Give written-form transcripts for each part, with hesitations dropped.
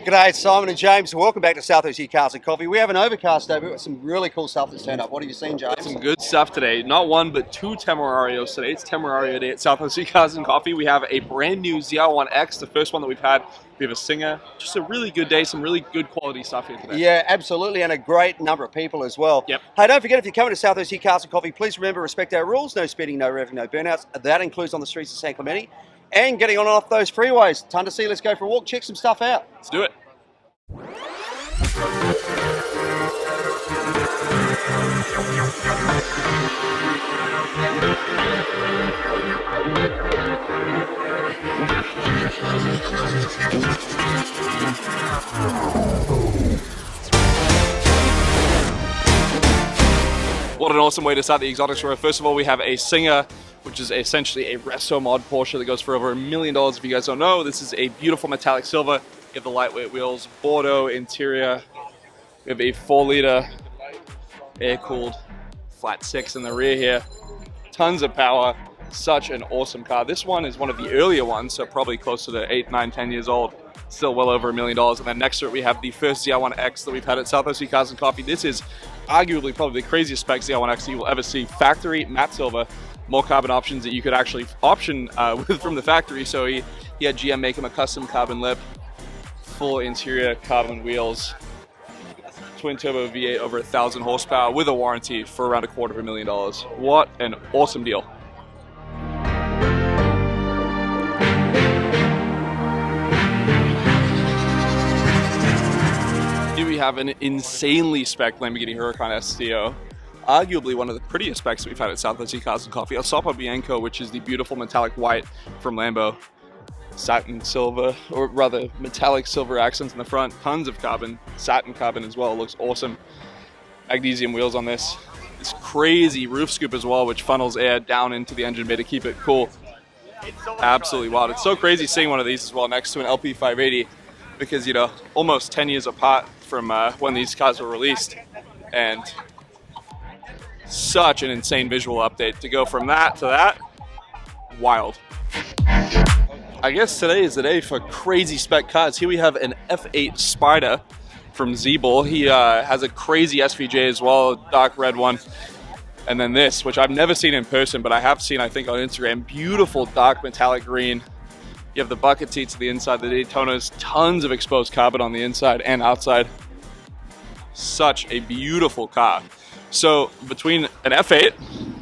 G'day, it's Simon and James. Welcome back to South Sea Cars and Coffee. We have an overcast day. We've got some really cool stuff that's turned up. What have you seen, James? Some good stuff today. Not one, but two Temerarios today. It's Temerario Day at South Sea Cars and Coffee. We have a brand new ZR1X, the first one that we've had. We have a Singer. Just a really good day. Some really good quality stuff here today. Yeah, absolutely, and a great number of people as well. Yep. Hey, don't forget, if you're coming to South Sea Cars and Coffee, please remember, respect our rules. No speeding, no revving, no burnouts. That includes on the streets of San Clemente. And getting on and off those freeways. Ton to see. Let's go for a walk. Check some stuff out. Let's do it. What an awesome way to start the exotics show. First of all, we have a Singer, which is essentially a resto mod Porsche that goes for over $1 million. If you guys don't know, this is a beautiful metallic silver. You have the lightweight wheels, Bordeaux interior. We have a 4-liter air-cooled flat 6 in the rear here. Tons of power. Such an awesome car. This one is one of the earlier ones, so probably closer to 8, 9, 10 years old. Still well over $1 million. And then next to it, we have the first ZR1X that we've had at South Sea Cars and Coffee. This is arguably probably the craziest spec ZR1X you will ever see. Factory matte silver. More carbon options that you could actually option with from the factory. So he had GM make him a custom carbon lip, full interior carbon wheels, twin turbo V8 over 1,000 horsepower with a warranty for around $250,000. What an awesome deal. Here we have an insanely spec Lamborghini Huracan STO. Arguably one of the prettiest specs we've had at South Sea Cars and Coffee. A Sopa Bianco, which is the beautiful metallic white from Lambo. Satin silver, or rather metallic silver accents in the front. Tons of carbon, satin carbon as well. Looks awesome. Magnesium wheels on this. This crazy roof scoop as well, which funnels air down into the engine bay to keep it cool. Absolutely wild. It's so crazy seeing one of these as well next to an LP580 because, you know, almost 10 years apart from when these cars were released. And such an insane visual update to go from that to that. Wild. I guess today is the day for crazy spec cars. Here we have an F8 Spider from Z-Bull. He has a crazy SVJ as well, a dark red one. And then this, which I've never seen in person, but I have seen, I think, on Instagram. Beautiful dark metallic green. You have the bucket seats to the inside, the Daytonas, tons of exposed carbon on the inside and outside. Such a beautiful car. So between an F8,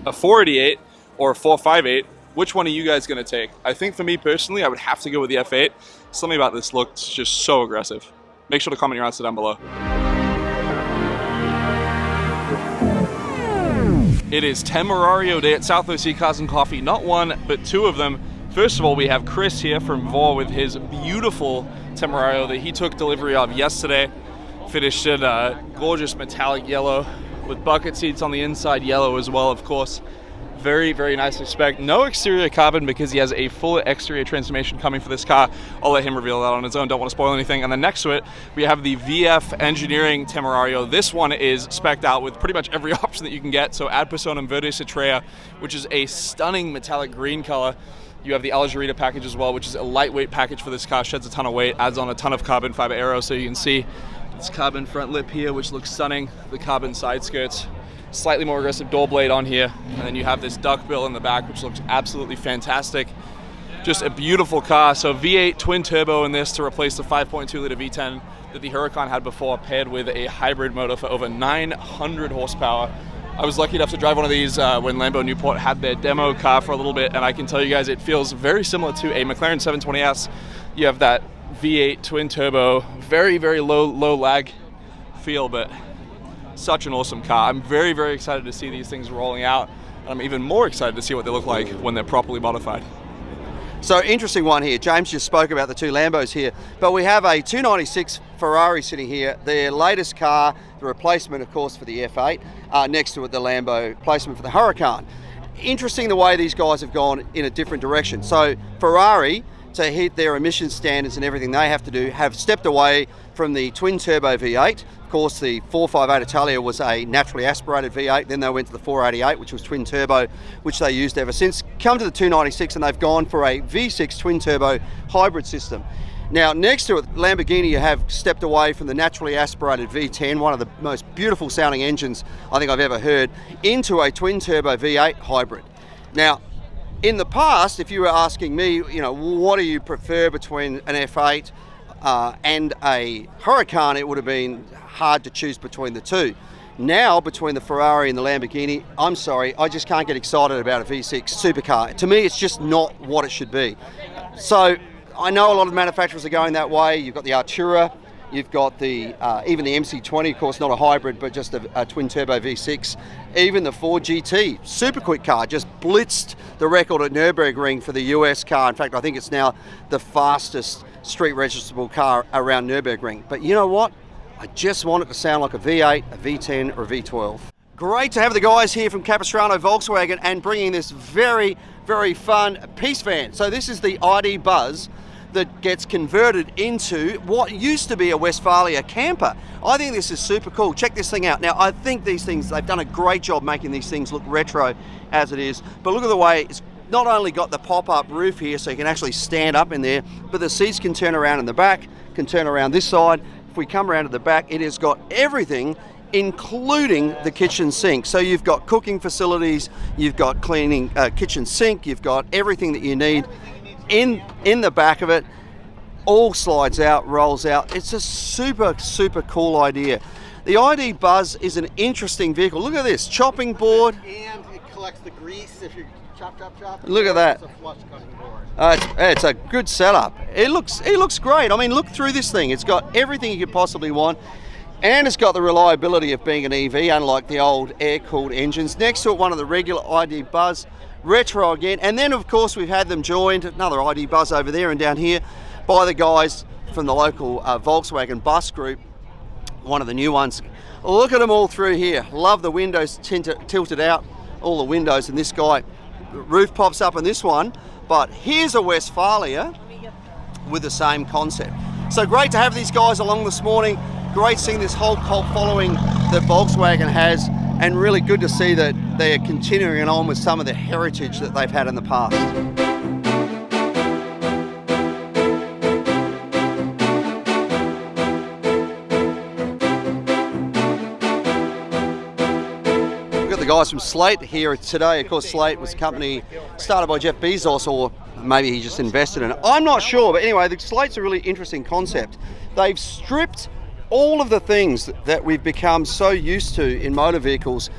a 488, or a 458, which one are you guys going to take? I think for me personally, I would have to go with the F8. Something about this looks just so aggressive. Make sure to comment your answer down below. It is Temerario Day at South Sea Cars and Coffee. Not one, but two of them. First of all, we have Chris here from Volvo with his beautiful Temerario that he took delivery of yesterday. Finished in a gorgeous metallic yellow with bucket seats on the inside, yellow as well, of course. Very, very nicely spec. No exterior carbon because he has a full exterior transformation coming for this car. I'll let him reveal that on his own. Don't want to spoil anything. And then next to it, we have the VF Engineering Temerario. This one is spec'd out with pretty much every option that you can get. So Ad Personam Verde Citrea, which is a stunning metallic green color. You have the Algerita package as well, which is a lightweight package for this car. Sheds a ton of weight, adds on a ton of carbon fiber aero. So you can see this carbon front lip here, which looks stunning. The carbon side skirts. Slightly more aggressive door blade on here, and then you have this duckbill in the back, which looks absolutely fantastic. Just a beautiful car. So V8 twin turbo in this to replace the 5.2 liter V10 that the Huracan had before, paired with a hybrid motor for over 900 horsepower. I was lucky enough to drive one of these when Lambo Newport had their demo car for a little bit, and I can tell you guys it feels very similar to a McLaren 720S. You have that V8 twin turbo, very, very low lag feel, but such an awesome car. I'm very, very excited to see these things rolling out. And I'm even more excited to see what they look like when they're properly modified. So interesting one here. James just spoke about the two Lambos here, but we have a 296 Ferrari sitting here, their latest car, the replacement, of course, for the F8. Next to it, the Lambo replacement for the Huracan. Interesting the way these guys have gone in a different direction. So Ferrari, to hit their emission standards and everything they have to do, have stepped away from the twin turbo V8. Of course, the 458 Italia was a naturally aspirated V8. Then they went to the 488, which was twin turbo, which they used ever since. Come to the 296 and they've gone for a V6 twin turbo hybrid system. Now, next to it, Lamborghini have stepped away from the naturally aspirated V10, one of the most beautiful sounding engines I think I've ever heard, into a twin-turbo V8 hybrid. Now, in the past, if you were asking me, you know, what do you prefer between an F8 and a Huracan, it would have been hard to choose between the two. Now, between the Ferrari and the Lamborghini, I'm sorry, I just can't get excited about a V6 supercar. To me, it's just not what it should be. So, I know a lot of manufacturers are going that way. You've got the Artura, you've got the even the MC20, of course, not a hybrid, but just a twin-turbo V6. Even the Ford GT, super quick car, just blitzed the record at Nürburgring for the US car. In fact, I think it's now the fastest street registrable car around Nürburgring. But you know what? I just want it to sound like a V8, a V10, or a V12. Great to have the guys here from Capistrano Volkswagen and bringing this very, very fun peace van. So this is the ID Buzz that gets converted into what used to be a Westfalia camper. I think this is super cool. Check this thing out. Now, I think these things, they've done a great job making these things look retro as it is, but look at the way it's not only got the pop-up roof here so you can actually stand up in there, but the seats can turn around in the back, can turn around this side. If we come around to the back, it has got everything, including the kitchen sink. So you've got cooking facilities, you've got cleaning kitchen sink, you've got everything that you need in the back of it. All slides out, rolls out. It's a super, super cool idea. The ID Buzz is an interesting vehicle. Look at this, chopping board. And it collects the grease if you chop. Look at that. It's a flush cutting board. It's a good setup. It looks great. I mean, look through this thing. It's got everything you could possibly want. And it's got the reliability of being an EV, unlike the old air-cooled engines. Next to it, one of the regular ID Buzz, retro again. And then, of course, we've had them joined, another ID Buzz over there and down here, by the guys from the local Volkswagen bus group, one of the new ones. Look at them all through here. Love the windows tilted out, all the windows, and this guy, roof pops up in this one. But here's a Westfalia with the same concept. So great to have these guys along this morning. Great seeing this whole cult following that Volkswagen has, and really good to see that they are continuing on with some of the heritage that they've had in the past. We've got the guys from Slate here today. Of course, Slate was a company started by Jeff Bezos, or maybe he just invested in it. I'm not sure, but anyway, the Slate's a really interesting concept. They've stripped all of the things that we've become so used to in motor vehicles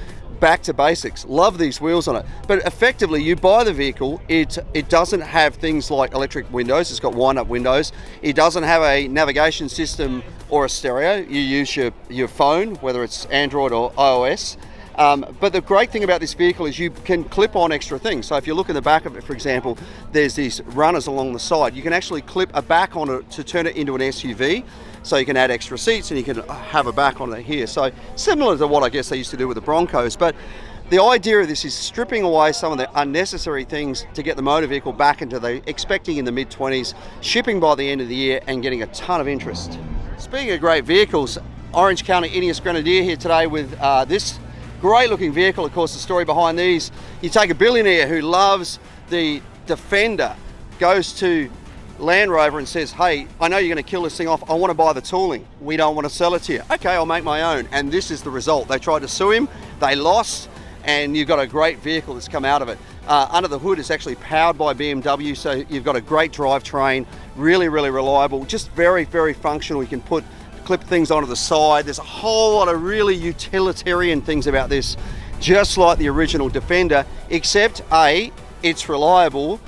back to basics. Love these wheels on it. But effectively, you buy the vehicle, it doesn't have things like electric windows, it's got wind-up windows. It doesn't have a navigation system or a stereo. You use your phone, whether it's Android or iOS. But the great thing about this vehicle is you can clip on extra things. So if you look in the back of it, for example, there's these runners along the side. You can actually clip a back on it to turn it into an SUV. So you can add extra seats and you can have a back on it here. So similar to what I guess they used to do with the Broncos. But the idea of this is stripping away some of the unnecessary things to get the motor vehicle back into the expecting in the mid-20s, shipping by the end of the year and getting a ton of interest. Speaking of great vehicles, Orange County Ineos Grenadier here today with this great looking vehicle. Of course, the story behind these, you take a billionaire who loves the Defender, goes to Land Rover and says, hey, I know you're going to kill this thing off. I want to buy the tooling. We don't want to sell it to you. Okay, I'll make my own. And this is the result. They tried to sue him. They lost. And you've got a great vehicle that's come out of it. Under the hood, it's actually powered by BMW. So you've got a great drivetrain. Really, really reliable. Just very, very functional. You can clip things onto the side. There's a whole lot of really utilitarian things about this, just like the original Defender, except A, it's reliable.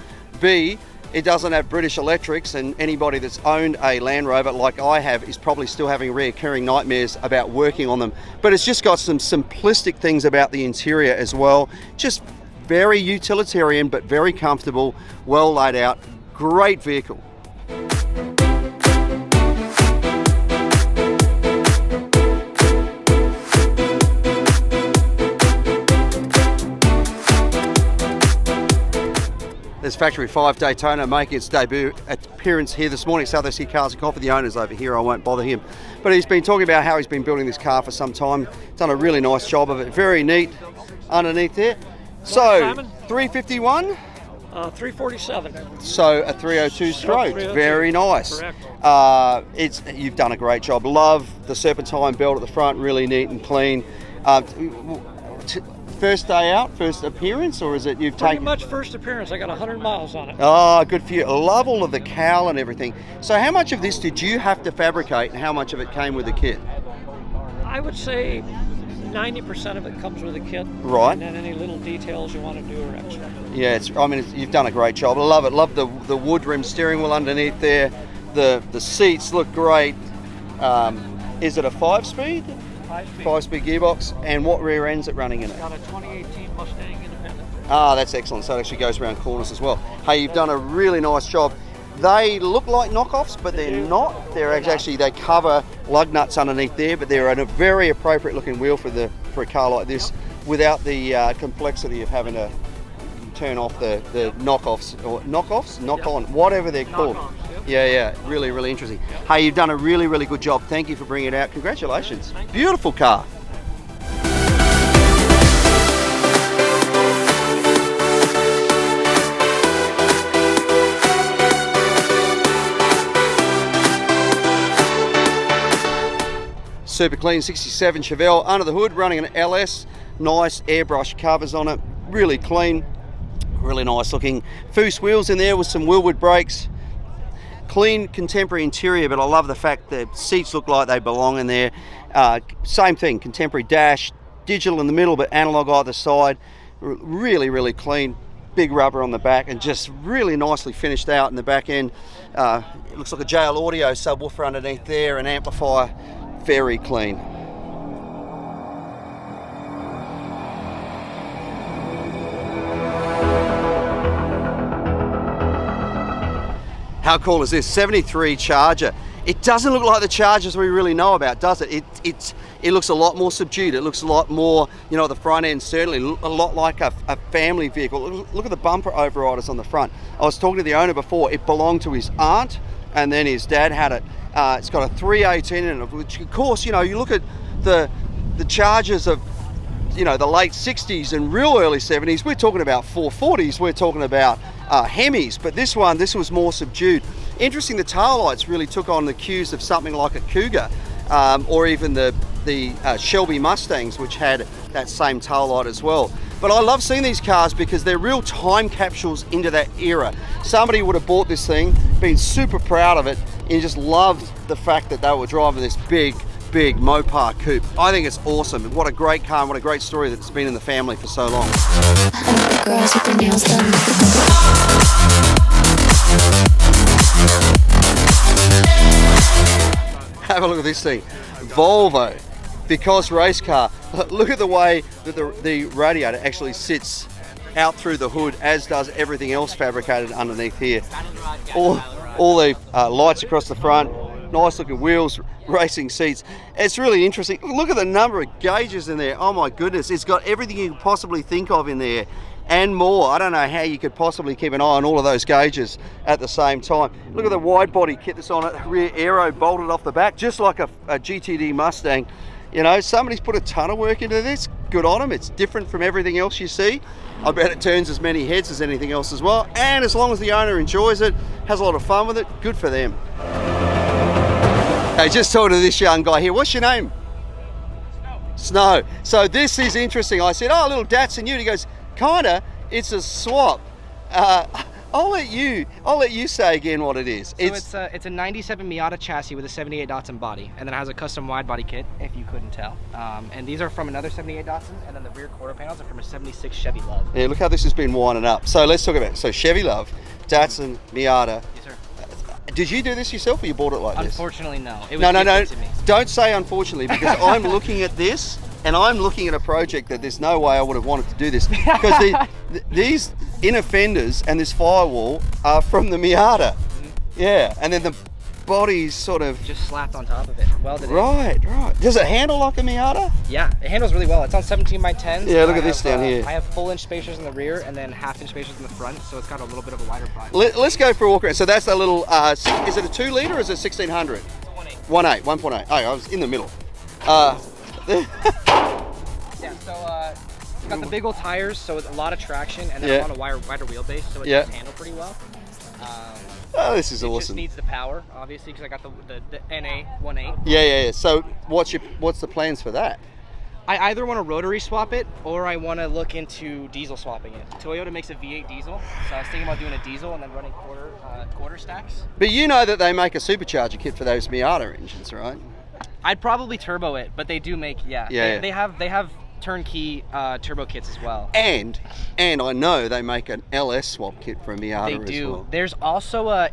B, it doesn't have British electrics, and anybody that's owned a Land Rover like I have is probably still having recurring nightmares about working on them. But it's just got some simplistic things about the interior as well. Just very utilitarian, but very comfortable, well laid out, great vehicle. There's factory Five Daytona making its debut appearance here this morning. South Sea Cars and Coffee, the owner's over here, I won't bother him. But he's been talking about how he's been building this car for some time. Done a really nice job of it. Very neat underneath there. So, 351 347. So a 302 stroke, 302. very nice. Correct. You've done a great job. Love the serpentine belt at the front, really neat and clean. First day out, first appearance, or is it you've Pretty taken? much first appearance. I got 100 miles on it. Oh, good for you. I love all of the cowl and everything. So how much of this did you have to fabricate, and how much of it came with the kit? I would say 90% of it comes with a kit. Right. And then any little details you want to do are extra. Yeah, you've done a great job. I love it. Love the wood rim steering wheel underneath there. The seats look great. Is it a 5-speed? 5-speed. 5-speed gearbox. And what rear end's it running in it? Got a 2018 Mustang Independent. Ah, that's excellent. So it actually goes around corners as well. Hey, you've done a really nice job. They look like knockoffs, but they're not. They cover lug nuts underneath there, but they're a very appropriate looking wheel for a car like this, without the complexity of having to turn off the knockoffs or knock on, whatever they're called. Knock-ons, Yeah, really, really interesting. Hey, you've done a really, really good job. Thank you for bringing it out. Congratulations. Thank you. Beautiful car. Super clean 67 Chevelle under the hood, running an LS. Nice airbrush covers on it, really clean, really nice looking. Foose wheels in there with some Wilwood brakes. Clean contemporary interior, but I love the fact that seats look like they belong in there. Same thing, contemporary dash, digital in the middle but analog either side. Really, really clean. Big rubber on the back and just really nicely finished out in the back end. It looks like a JL Audio subwoofer underneath there, an amplifier. Very clean. How cool is this? 73 Charger. It doesn't look like the Chargers we really know about, does it? It looks a lot more subdued. It looks a lot more, the front end certainly, a lot like a family vehicle. Look at the bumper overriders on the front. I was talking to the owner before. It belonged to his aunt, and then his dad had it. It's got a 318 in it, which of course, you look at the Chargers of, the late 60s and real early 70s, we're talking about 440s, we're talking about Hemis, but this was more subdued. Interesting, the tail lights really took on the cues of something like a Cougar, or even the Shelby Mustangs, which had that same tail light as well. But I love seeing these cars because they're real time capsules into that era. Somebody would have bought this thing, been super proud of it, and just loved the fact that they were driving this big Mopar coupe. I think it's awesome. What a great car and what a great story that's been in the family for so long. Girls with their nails done. Have a look at this thing. Volvo, because race car. Look at the way that the radiator actually sits out through the hood, as does everything else fabricated underneath here. All the lights across the front, nice looking wheels, racing seats. It's really interesting. Look at the number of gauges in there. Oh my goodness, it's got everything you could possibly think of in there and more. I don't know how you could possibly keep an eye on all of those gauges at the same time. Look at the wide body kit that's on it, rear aero bolted off the back, just like a GTD Mustang. Somebody's put a ton of work into this. Good on them. It's different from everything else you see. I bet it turns as many heads as anything else as well. And as long as the owner enjoys it, has a lot of fun with it, good for them. Hey, just talking to this young guy here. What's your name? Snow. So this is interesting. I said, oh, a little Datsun Ute. He goes, kinda, it's a swap. I'll let you say again what it is. So it's a 97 Miata chassis with a 78 Datsun body, and then it has a custom wide body kit, if you couldn't tell. And these are from another 78 Datsun, and then the rear quarter panels are from a 76 Chevy Love. Yeah, look how this has been winding up. So let's talk about it. So Chevy Love, Datsun, Miata. Yes, sir. Did you do this yourself, or you bought it like this? Unfortunately, no. It was No. gifted to me. Don't say unfortunately, because I'm looking at this, and I'm looking at a project that there's no way I would have wanted to do this, because these inner fenders and this firewall are from the Miata. Yeah, and then the body's sort of Just slapped on top of it. Welded in. right. Does it handle like a Miata? Yeah, it handles really well. It's on 17x10s. Yeah, look I at this have, down here. I have full inch spacers in the rear and then half-inch spacers in the front, so it's got a little bit of a wider body. Let's go for a walk around. So that's a little. Is it a 2 litre or is it 1600? 1.8. Oh, I was in the middle. Yeah, so It's got the big old tires, so it's a lot of traction, and then Yeah. on a wider wheelbase, so it Yeah. does handle pretty well. Oh, this is It just awesome. needs the power, obviously, because I got the NA 1.8. Yeah. So what's the plans for that? I either want to rotary swap it, or I want to look into diesel swapping it. Toyota makes a V8 diesel, so I was thinking about doing a diesel and then running quarter stacks. But you know that they make a supercharger kit for those Miata engines, right? I'd probably turbo it, but they do make Yeah. They have turnkey turbo kits as well. And I know they make an LS swap kit for a Miata They as do. well. There's also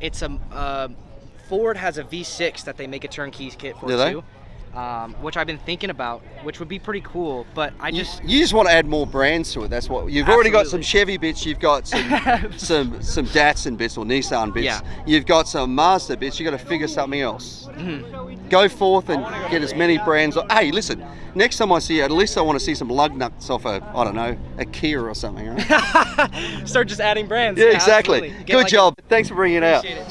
Ford has a V6 that they make a turnkey kit for Do they? too. Which I've been thinking about, which would be pretty cool. But You just want to add more brands to it. That's what you've already got. Some Chevy bits. You've got some some Datsun bits or Nissan bits. Yeah. You've got some Mazda bits. You got to figure something else. Go forth and get as many brands. Hey, listen. Next time I see you, at least I want to see some lug nuts off a Kia or something. Right? start just adding brands. Yeah, exactly. Absolutely. Good job. Thanks for bringing it out. Appreciate it.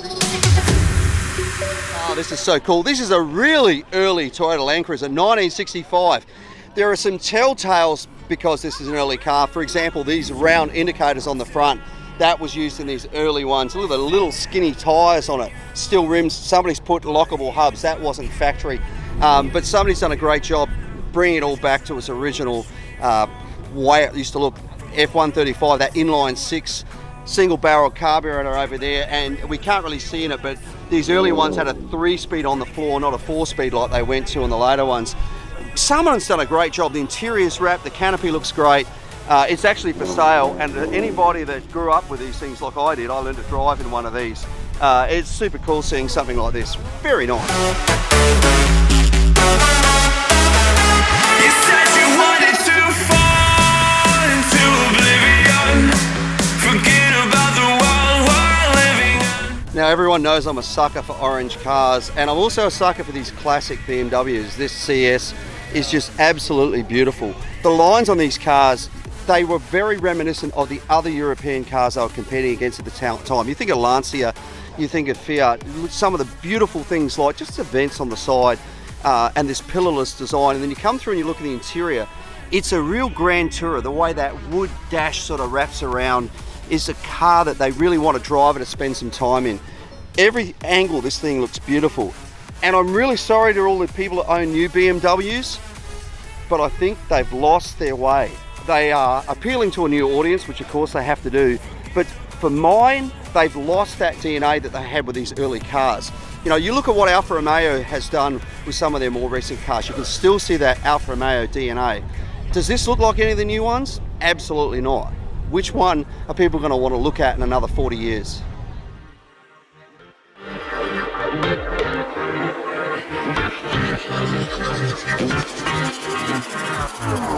Oh, this is so cool. This is a really early Toyota Land Cruiser, 1965. There are some telltales because this is an early car. For example, these round indicators on the front, that was used in these early ones. Look at the little skinny tyres on it, steel rims. Somebody's put lockable hubs. That wasn't factory. But somebody's done a great job bringing it all back to its original way it used to look. F135, that inline six single barrel carburetor over there, and we can't really see in it, but these early ones had a 3-speed on the floor, not a 4-speed like they went to in the later ones. Someone's done a great job. The interior's wrapped, the canopy looks great. It's actually for sale, and anybody that grew up with these things like I did, I learned to drive in one of these. It's super cool seeing something like this. Very nice. You said you wanted to fall into oblivion. Forget about the world we're living in. Now everyone knows I'm a sucker for orange cars, and I'm also a sucker for these classic BMWs. This CS is just absolutely beautiful. The lines on these cars, they were very reminiscent of the other European cars they were competing against at the time. You think of Lancia, you think of Fiat, some of the beautiful things like just the vents on the side and this pillarless design, and then you come through and you look at the interior. It's a real Grand Tourer. The way that wood dash sort of wraps around is a car that they really want to drive and to spend some time in. Every angle, this thing looks beautiful. And I'm really sorry to all the people that own new BMWs, but I think they've lost their way. They are appealing to a new audience, which of course they have to do, but for mine, they've lost that DNA that they had with these early cars. You know, you look at what Alfa Romeo has done with some of their more recent cars, you can still see that Alfa Romeo DNA. Does this look like any of the new ones? Absolutely not. Which one are people going to want to look at in another 40 years?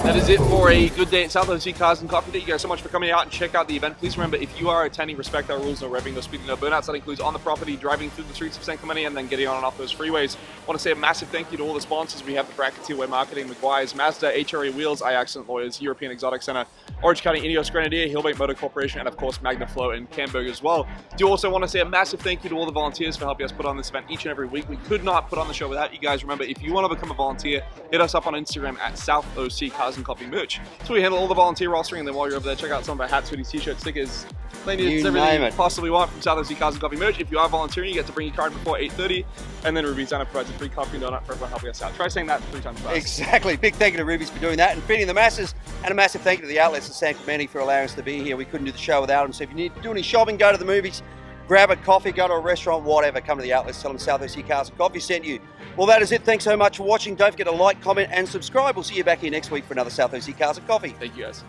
That is it for a good day at South OC Cars and Coffee Day. You guys so much for coming out and check out the event. Please remember, if you are attending, respect our rules, no revving, no speeding, no burnouts. That includes on the property, driving through the streets of San Clemente, and then getting on and off those freeways. I want to say a massive thank you to all the sponsors. We have the Bracketeer Way Marketing, McGuire's, Mazda, HRA Wheels, iAccent Lawyers, European Exotic Center, Orange County Ineos Grenadier, Hillbank Motor Corporation, and of course MagnaFlow and Camberg as well. Do also want to say a massive thank you to all the volunteers for helping us put on this event each and every week. We could not put on the show without you guys. Remember, if you want to become a volunteer, hit us up on Instagram at South OC Cars and Coffee Merch. So we handle all the volunteer rostering, and then while you're over there, check out some of our hats, hoodies, t-shirts, stickers, lanyards, everything you possibly want from South OC Cars and Coffee Merch. If you are volunteering, you get to bring your card before 8:30, and then Ruby's Diner provides a free coffee and donut for everyone helping us out. Try saying that 3 times fast. Exactly. Big thank you to Ruby's for doing that and feeding the masses, and a massive thank you to the outlets in San Clemente for allowing us to be here. We couldn't do the show without them. So if you need to do any shopping, go to the movies, grab a coffee, go to a restaurant, whatever, come to the outlets, tell them South OC Cars and Coffee sent you. Well, that is it. Thanks so much for watching. Don't forget to like, comment, and subscribe. We'll see you back here next week for another South OC Cars and Coffee. Thank you guys.